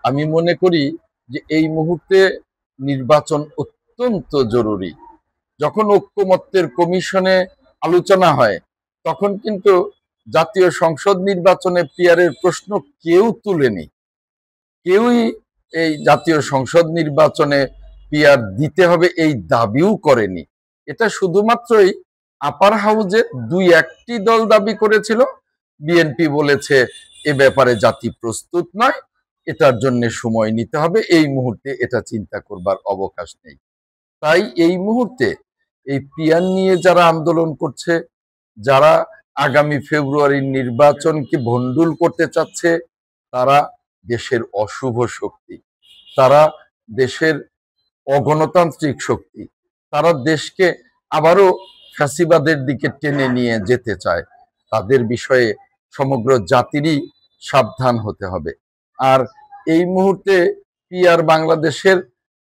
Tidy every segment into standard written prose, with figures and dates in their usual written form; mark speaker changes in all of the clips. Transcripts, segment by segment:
Speaker 1: আমি মনে করি যে এই মুহূর্তে নির্বাচন অত্যন্ত জরুরি। যখন ঐক্যমত্যের কমিশনে আলোচনা হয় তখন কিন্তু জাতীয় সংসদ নির্বাচনে পিয়ারের প্রশ্ন কেউ তুলেনি, কেউই এই জাতীয় সংসদ নির্বাচনে পিয়ার দিতে হবে এই দাবিও করেনি। এটা শুধুমাত্রই আপার হাউজে দুই একটি দল দাবি করেছিল। বিএনপি বলেছে এ ব্যাপারে জাতি প্রস্তুত নয়, এটার জন্য সময় নিতে হবে, এই মুহূর্তে এটা চিন্তা করবার অবকাশ নেই। তাই এই মুহূর্তে এই পিয়ার নিয়ে যারা আন্দোলন করছে, যারা আগামী ফেব্রুয়ারির নির্বাচনকে ভণ্ডুল করতে চাচ্ছে, তারা দেশের অশুভ শক্তি, তারা দেশের অগণতান্ত্রিক শক্তি, তারা দেশকে আবারও ফ্যাসিবাদের দিকে টেনে নিয়ে যেতে চায়। তাদের বিষয়ে সমগ্র জাতিরই সাবধান হতে হবে। আর এই মুহূর্তে পিয়ার বাংলাদেশের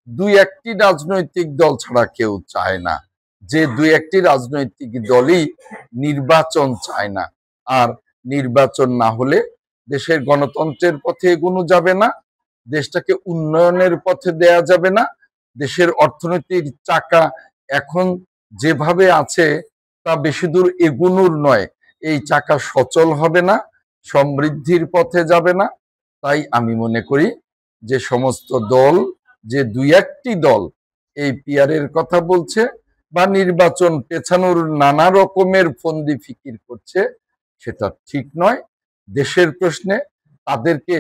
Speaker 1: দুই একটি রাজনৈতিক দল ছাড়া কেউ চায় না, যে দুই একটি রাজনৈতিক দলই নির্বাচন চায় না। আর নির্বাচন না হলে দেশের গণতন্ত্রের পথে এগোনো যাবে না, দেশটাকে উন্নয়নের পথে দেয়া যাবে না। দেশের অর্থনৈতিক চাকা এখন যেভাবে আছে তা বেশি দূর এগোনোর নয়, এই চাকা সচল হবে না, সমৃদ্ধির পথে যাবে না। তাই আমি মনে করি যে সমস্ত দল, যে দুই একটি দল এই পিয়ারের কথা বলছে বা নির্বাচন পেছানোর নানা রকমের ফন্দি ফিকির করছে, সেটা ঠিক নয়। দেশের প্রশ্নে তাদেরকে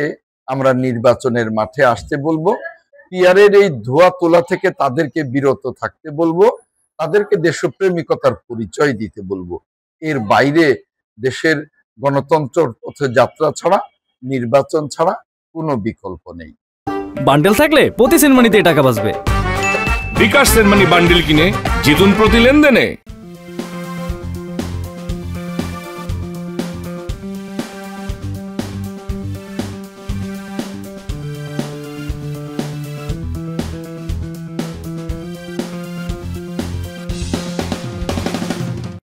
Speaker 1: আমরা নির্বাচনের মাঠে আসতে বলবো, পিয়ারের এই ধোয়া তোলা থেকে তাদেরকে বিরত থাকতে বলবো, তাদেরকে দেশপ্রেমিকতার পরিচয় দিতে বলবো। এর বাইরে দেশের গণতন্ত্রের পথে যাত্রা ছাড়া, নির্বাচন ছাড়া কোনো বিকল্প নেই।
Speaker 2: বান্ডেল থাকলে প্রতি সেনমানিতে টাকা বাঁচবে।
Speaker 3: বিকাশ সেনমানি বান্ডেল কিনে জিতুন প্রতি লেনদেনে।